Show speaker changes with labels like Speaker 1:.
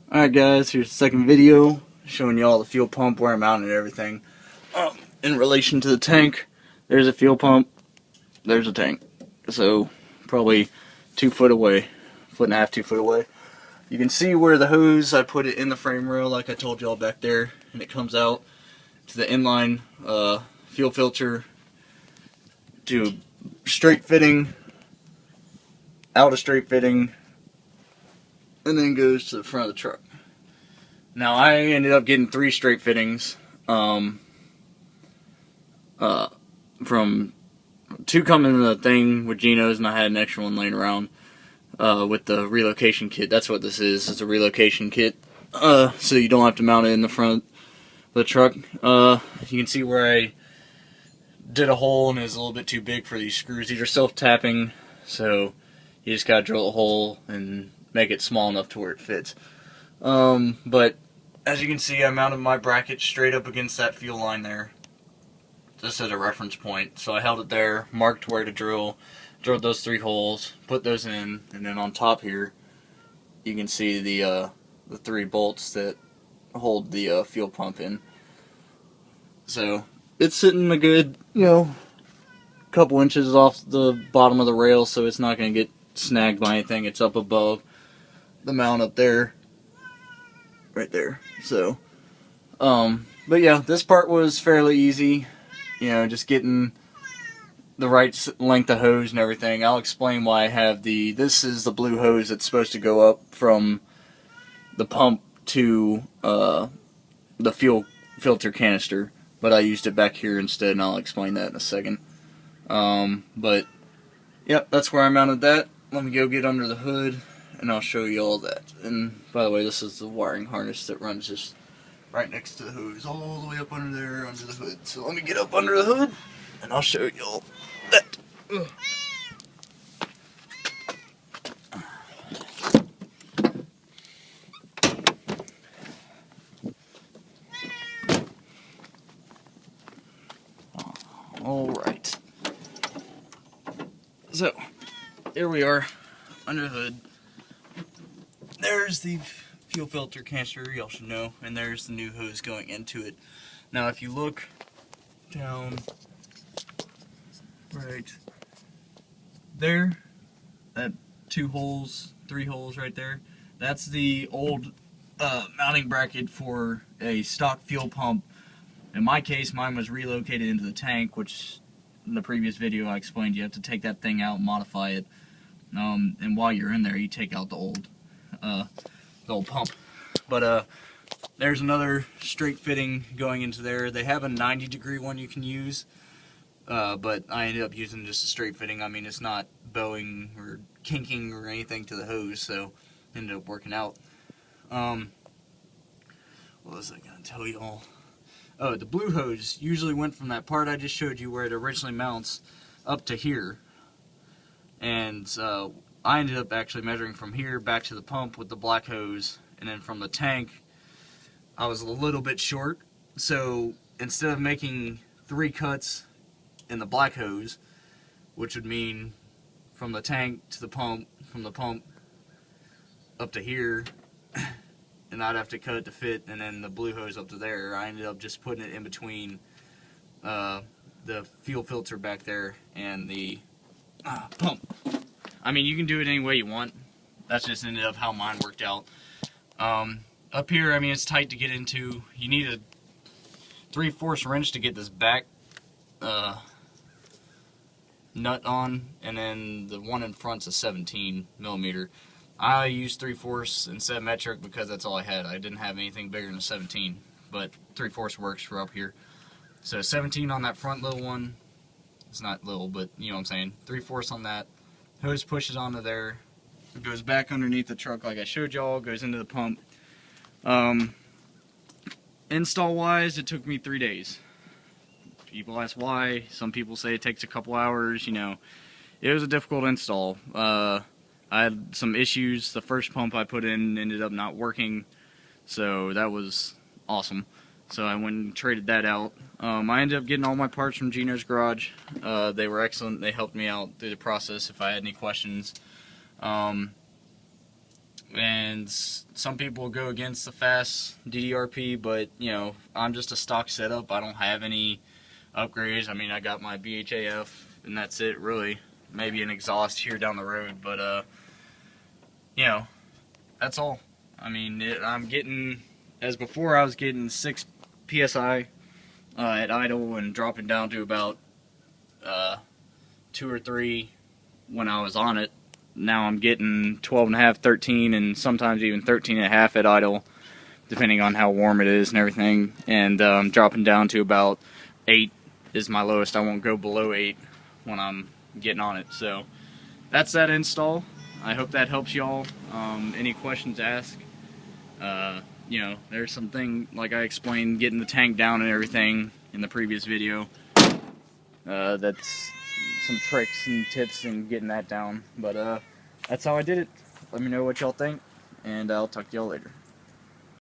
Speaker 1: Alright guys, here's the second video showing you all the fuel pump, where I'm mounted and everything. In relation to the tank, there's a fuel pump, there's a tank. So probably 2 foot away, 1.5 2 foot away. You can see where the hose, I put it in the frame rail like I told y'all back there, and it comes out to the inline fuel filter, to straight fitting, out of straight fitting, and then goes to the front of the truck. Now I ended up getting 3 straight fittings, from 2 coming in the thing with Geno's, and I had an extra one laying around with the relocation kit. That's what this is. It's a relocation kit, so you don't have to mount it in the front of the truck. You can see where I did a hole and it was a little bit too big for these screws. These are self-tapping, so you just gotta drill a hole and make it small enough to where it fits. But as you can see, I mounted my bracket straight up against that fuel line there, just as a reference point. So I held it there, marked where to drill, drilled those 3 holes, put those in, and then on top here, you can see the 3 bolts that hold the fuel pump in. So it's sitting a good, couple inches off the bottom of the rail, so it's not going to get snagged by anything. It's up above the mount up there, right there. So, but yeah, this part was fairly easy. Just getting the right length of hose and everything. I'll explain why I have this is the blue hose that's supposed to go up from the pump to the fuel filter canister, but I used it back here instead, and I'll explain that in a second. But yep, that's where I mounted that. Let me go get under the hood and I'll show you all that. And by the way, this is the wiring harness that runs just right next to the hose, all the way up under there, under the hood. So let me get up under the hood and I'll show you all that. Ugh. Alright. So, here we are, under the hood. There's the fuel filter canister, y'all should know, and there's the new hose going into it. Now if you look down right there, that 2 holes, 3 holes right there, that's the old mounting bracket for a stock fuel pump. In my case, mine was relocated into the tank, which in the previous video I explained you have to take that thing out and modify it. And while you're in there, you take out the old pump. But there's another straight fitting going into there. They have a 90-degree one you can use, but I ended up using just a straight fitting. I mean, it's not bowing or kinking or anything to the hose, so it ended up working out. What was I gonna tell you all? Oh, the blue hose usually went from that part I just showed you where it originally mounts up to here. And I ended up actually measuring from here back to the pump with the black hose, and then from the tank I was a little bit short, so instead of making 3 cuts in the black hose, which would mean from the tank to the pump, from the pump up to here, and I'd have to cut it to fit, and then the blue hose up to there, I ended up just putting it in between the fuel filter back there and the pump. I mean, you can do it any way you want. That's just ended up how mine worked out. Up here, I mean, it's tight to get into. You need a 3/4 wrench to get this back nut on, and then the one in front's a 17mm. I used 3/4 instead of metric because that's all I had. I didn't have anything bigger than a 17, but 3/4 works for up here. So 17 on that front little one. It's not little, but you know what I'm saying. 3/4 on that. Hose pushes onto there. It goes back underneath the truck like I showed y'all. Goes into the pump. Install wise, it took me 3 days. People ask why. Some people say it takes a couple hours. It was a difficult install. I had some issues. The first pump I put in ended up not working, so that was awesome. So I went and traded that out. I ended up getting all my parts from Geno's garage. They were excellent. They helped me out through the process if I had any questions. And some people go against the FASS DDRP, but you know, I'm just a stock setup. I don't have any upgrades. I mean, I got my BHAF and that's it really. Maybe an exhaust here down the road, but you know, that's all. I mean, I'm getting, as before I was getting 6 PSI at idle and dropping down to about 2 or 3 when I was on it. Now I'm getting 12.5, 13, and sometimes even 13.5 at idle, depending on how warm it is and everything. And dropping down to about 8 is my lowest. I won't go below 8 when I'm getting on it. So that's that install. I hope that helps y'all. Any questions, ask. You know, there's something, like I explained, getting the tank down and everything in the previous video. That's some tricks and tips in getting that down. But that's how I did it. Let me know what y'all think, and I'll talk to y'all later.